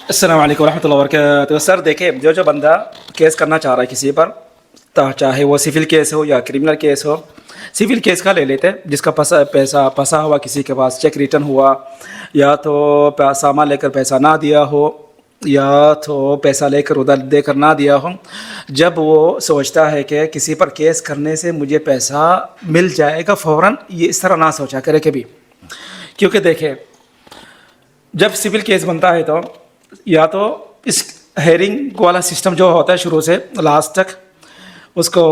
السلام علیکم ورحمۃ اللہ وبرکاتہ. سر دیکھیں، جو بندہ کیس کرنا چاہ رہا ہے کسی پر، چاہے وہ سول کیس ہو یا کرمنل کیس ہو. سول کیس کا لے لیتے ہیں جس کا پیسہ پھنسا ہوا، کسی کے پاس چیک ریٹرن ہوا، یا تو سامان لے کر پیسہ نہ دیا ہو، یا تو پیسہ لے کر ادھر دے کر نہ دیا ہو. جب وہ سوچتا ہے کہ کسی پر کیس کرنے سے مجھے پیسہ مل جائے گا فوراً، یہ اس طرح نہ سوچا کرے کبھی. کیونکہ دیکھیں، جب سول کیس بنتا ہے تو یا تو اس ہیئرنگ والا سسٹم جو ہوتا ہے شروع سے لاسٹ تک، اس کو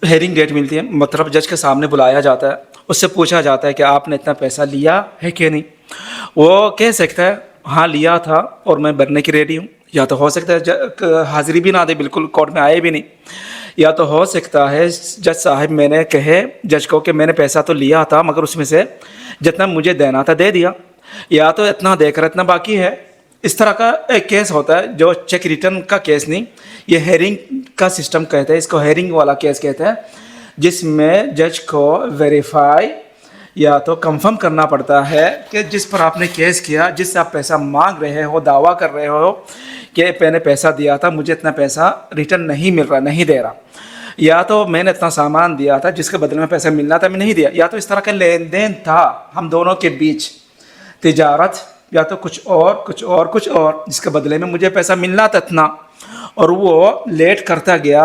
ہیئرنگ ڈیٹ ملتی ہے، مطلب جج کے سامنے بلایا جاتا ہے، اس سے پوچھا جاتا ہے کہ آپ نے اتنا پیسہ لیا ہے کہ نہیں. وہ کہہ سکتا ہے ہاں لیا تھا اور میں بھرنے کی ریڈی ہوں، یا تو ہو سکتا ہے حاضری بھی نہ دے، بالکل کورٹ میں آئے بھی نہیں. یا تو ہو سکتا ہے جج صاحب میں نے کہے جج کو کہ میں نے پیسہ تو لیا تھا مگر اس میں سے جتنا مجھے دینا تھا دے دیا، یا تو اتنا دے کر اتنا باقی ہے. اس طرح کا ایک کیس ہوتا ہے جو چیک ریٹرن کا کیس نہیں، یہ ہیئرنگ کا سسٹم کہتے ہیں، اس کو ہیئرنگ والا کیس کہتے ہیں، جس میں جج کو ویریفائی یا تو کنفرم کرنا پڑتا ہے کہ جس پر آپ نے کیس کیا، جس سے آپ پیسہ مانگ رہے ہو، دعویٰ کر رہے ہو کہ میں نے پیسہ دیا تھا، مجھے اتنا پیسہ ریٹرن نہیں مل رہا، نہیں دے رہا، یا تو میں نے اتنا سامان دیا تھا جس کے بدلے میں پیسہ ملنا تھا میں نہیں دیا، یا تو اس طرح کا لین دین تھا ہم دونوں کے بیچ، تجارت یا تو کچھ اور جس کے بدلے میں مجھے پیسہ ملنا تھا اتنا، اور وہ لیٹ کرتا گیا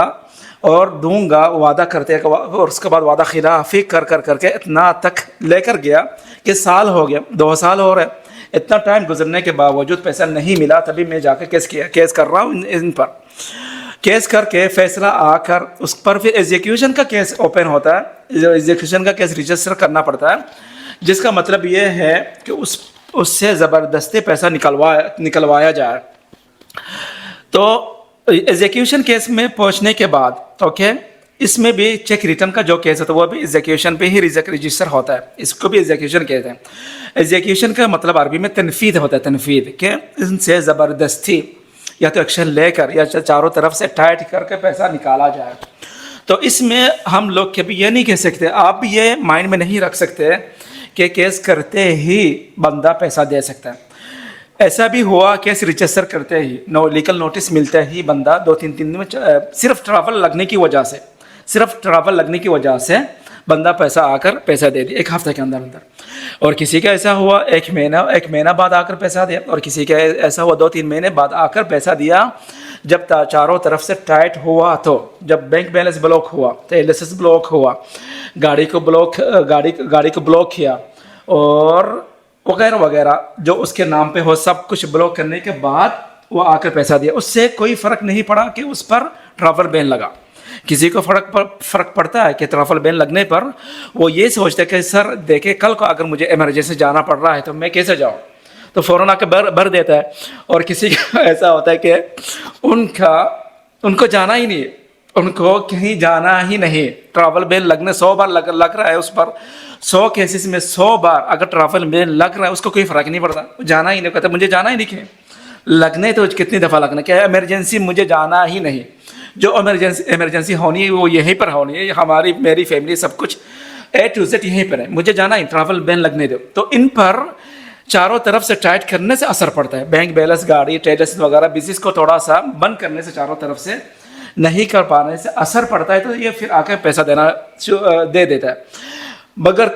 اور دوں گا وعدہ کرتے، اور اس کے بعد وعدہ خلافی کر کے اتنا تک لے کر گیا کہ سال ہو گیا، 2 سال ہو رہے. اتنا ٹائم گزرنے کے باوجود پیسہ نہیں ملا، تبھی میں جا کے کیس کر رہا ہوں ان پر. کیس کر کے فیصلہ آ کر اس پر پھر ایگزیکیوشن کا کیس اوپن ہوتا ہے، جو ایگزیکیوشن کا کیس رجسٹر کرنا پڑتا ہے، جس کا مطلب یہ ہے کہ اس سے زبردستی پیسہ نکلوایا جائے. تو ایگزیکیوشن کیس میں پہنچنے کے بعد اوکے، اس میں بھی چیک ریٹرن کا جو کیس ہوتا ہے وہ بھی ایگزیکیوشن پہ ہی رجسٹر ہوتا ہے، اس کو بھی ایگزیکیوشن کہتے ہیں. ایگزیکیوشن کا مطلب عربی میں تنفیذ ہوتا ہے، تنفیذ کہ ان سے زبردستی یا تو ایکشن لے کر یا چاروں طرف سے ٹائٹ کر کے پیسہ نکالا جائے. تو اس میں ہم لوگ کبھی یہ نہیں کہہ سکتے، آپ بھی یہ مائنڈ میں نہیں رکھ سکتے کہ کیس کرتے ہی بندہ پیسہ دے سکتا ہے. ایسا بھی ہوا کیس رجسٹر کرتے ہی لیگل نوٹس ملتا ہی بندہ 2-3 دن میں صرف ٹریول لگنے کی وجہ سے بندہ پیسہ آ کر پیسہ دے دیا 1 ہفتے کے اندر. اور کسی کا ایسا ہوا 1 مہینہ بعد آ کر پیسہ دیا، اور کسی کا ایسا ہوا 2-3 مہینے بعد آ کر پیسہ دیا. جب چاروں طرف سے ٹائٹ ہوا، تو جب بینک بیلنس بلاک ہوا، لائسنس بلاک ہوا، گاڑی کو بلاک کیا، اور وغیرہ وغیرہ جو اس کے نام پہ ہو، سب کچھ بلاک کرنے کے بعد وہ آ کر پیسہ دیا، اس سے کوئی فرق نہیں پڑا کہ اس پر ٹریول بین لگا. کسی کو فرق پڑتا ہے کہ ٹریول بین لگنے پر وہ یہ سوچتا ہے کہ سر دیکھیں کل کو اگر مجھے ایمرجنسی جانا پڑ رہا ہے تو میں کیسے جاؤں، تو فوراً آ کے بھر دیتا ہے. اور کسی کا ایسا ہوتا ہے کہ ان کو جانا ہی نہیں، ان کو کہیں جانا ہی نہیں، ٹریول بین لگنے 100 بار لگ رہا ہے اس پر، 100 کیسز میں 100 بار اگر ٹریول بین لگ رہا ہے اس کو کوئی فرق نہیں پڑتا، جانا ہی نہیں، کہتا مجھے جانا ہی نہیں. کہ لگنے تو کتنی دفعہ لگنا، کیا ایمرجنسی مجھے جانا ہی نہیں، جو ایمرجنسی ہونی ہے وہ یہیں پر ہونی ہے، میری فیملی سب کچھ A to Z یہیں پر ہے، مجھے جانا ہی، ٹریول بین لگنے دو. تو ان پر چاروں طرف سے ٹائٹ کرنے سے اثر پڑتا ہے، بینک بیلنس، گاڑی، ٹریڈرز وغیرہ بزنس کو تھوڑا سا بند کرنے سے، چاروں طرف سے نہیں کر پانے سے اثر پڑتا ہے، تو یہ پھر آ کے پیسہ دے دیتا ہے. مگر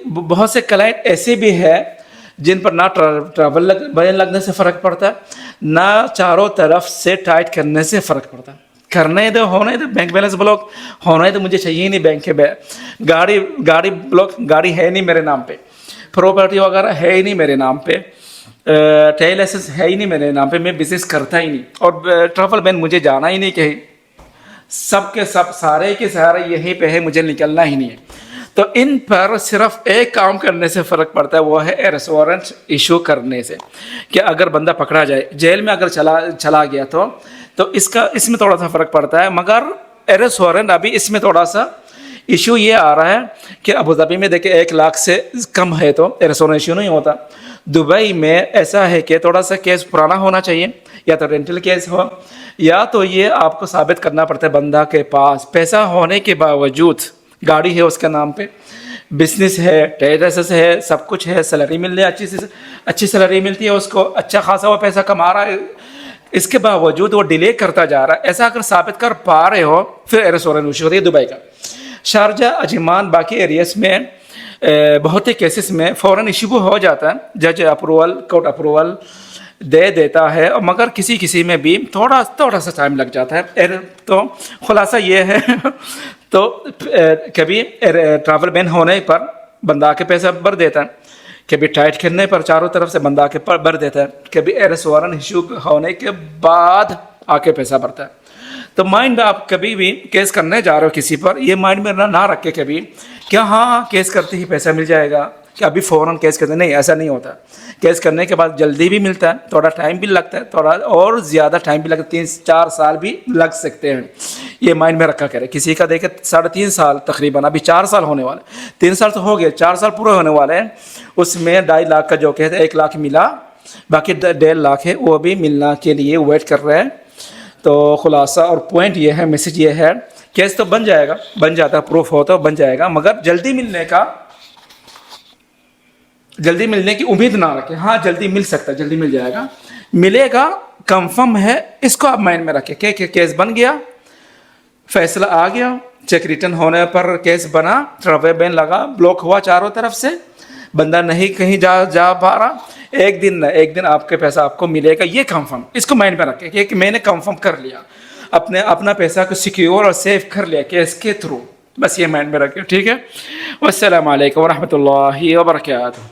بہت سے کلائنٹ ایسے بھی ہیں جن پر نہ ٹریول بین لگنے سے فرق پڑتا ہے، نہ چاروں طرف سے ٹائٹ کرنے سے فرق پڑتا ہے. کرنے دو، ہونے دو، بینک بیلنس بلاک ہونے دو، مجھے چاہیے نہیں بینک کے گاڑی بلاک، گاڑی ہے نہیں میرے نام پہ، پراپرٹی وغیرہ ہے ہی نہیں میرے نام پہ، ٹریل لائسنس ہے ہی نہیں میرے نام پہ، میں بزنس کرتا ہی نہیں، اور ٹریول بین مجھے جانا ہی نہیں کہیں، سب کے سب سارے کے سارے یہیں پہ ہے، مجھے نکلنا ہی نہیں ہے. تو ان پر صرف ایک کام کرنے سے فرق پڑتا ہے، وہ ہے ایرسٹ وارنٹ ایشو کرنے سے، کہ اگر بندہ پکڑا جائے، جیل میں اگر چلا گیا تو اس میں تھوڑا سا فرق پڑتا ہے. مگر ایرسٹ وارنٹ ابھی اس میں تھوڑا سا ایشو یہ آ رہا ہے کہ ابوظہبی میں دیکھیں 1 لاکھ سے کم ہے تو ایرسٹ وارنٹ ایشو نہیں ہوتا. دبئی میں ایسا ہے کہ تھوڑا سا کیس پرانا ہونا چاہیے، یا تو رینٹل کیس ہو، یا تو یہ آپ کو ثابت کرنا پڑتا ہے بندہ کے پاس پیسہ ہونے کے باوجود، گاڑی ہے اس کے نام پہ، بزنس ہے, ٹیرسز ہے, سب کچھ ہے, سیلری مل رہی ہے, اچھی سیلری ملتی ہے اس کو, اچھا خاصا وہ پیسہ کما رہا ہے, اس کے باوجود وہ ڈیلے کرتا جا رہا ہے. ایسا اگر ثابت کر پا رہے ہو پھر ایرس وارنٹ ایشو ہوتی ہے. دبئی کا, شارجہ, اجمان, باقی ایریاز میں بہت ہی کیسز میں فوراً ایشو ہو جاتا ہے, جج اپروول, کورٹ اپروول دے دیتا ہے, مگر کسی میں بھی تھوڑا سا ٹائم لگ جاتا ہے. تو خلاصہ یہ ہے تو کبھی ٹریول بین ہونے پر بندہ کے پیسہ بھر دیتا ہے, کبھی ٹائٹ کرنے پر چاروں طرف سے بندہ کے بھر دیتا ہے, کبھی ایرس وارنٹ ایشو ہونے کے بعد آ کے پیسہ بھرتا ہے. تو مائنڈ میں آپ کبھی بھی کیس کرنے جا رہے ہو کسی پر, یہ مائنڈ میں نہ رکھ کے کبھی کیا ہاں کیس کرتے ہی پیسہ مل جائے گا, کہ ابھی فوراً کیس کرتے, نہیں, ایسا نہیں ہوتا. کیس کرنے کے بعد جلدی بھی ملتا ہے, تھوڑا ٹائم بھی لگتا ہے, تھوڑا اور زیادہ ٹائم بھی لگتا ہے, 3-4 سال بھی لگ سکتے ہیں. یہ مائنڈ میں رکھا کرے. کسی کا دیکھے 3.5 سال تقریباً, ابھی 4 سال ہونے والے, 3 سال تو ہو گئے, 4 سال پورے ہونے والے ہیں. اس میں 2.5 لاکھ کا جو کہتے ہیں 1 لاکھ ملا, باقی 1.5 لاکھ ہے وہ بھی ملنا کے لیے ویٹ کر رہے ہیں. تو خلاصہ اور پوائنٹ یہ ہے, میسج یہ ہے, کیس تو بن جائے گا, بن جاتا ہے, پروف ہو تو بن جائے گا, مگر جلدی ملنے کی امید نہ رکھیں. ہاں جلدی مل سکتا ہے, جلدی مل جائے گا, ملے گا, کنفرم ہے, اس کو آپ مائنڈ میں رکھیں کہ کیس بن گیا, فیصلہ آ گیا, چیک ریٹرن ہونے پر کیس بنا, ٹریول بین لگا, بلاک ہوا چاروں طرف سے, بندہ نہیں کہیں جا پا رہا, ایک دن آپ کے پیسہ آپ کو ملے گا, یہ کنفرم. اس کو مائنڈ میں رکھیں کہ میں نے کنفرم کر لیا, اپنا پیسہ کو سیکیور اور سیف کر لیا کیس کے تھرو. بس یہ مائنڈ میں رکھیں, ٹھیک ہے. والسلام علیکم ورحمۃ اللہ وبرکاتہ.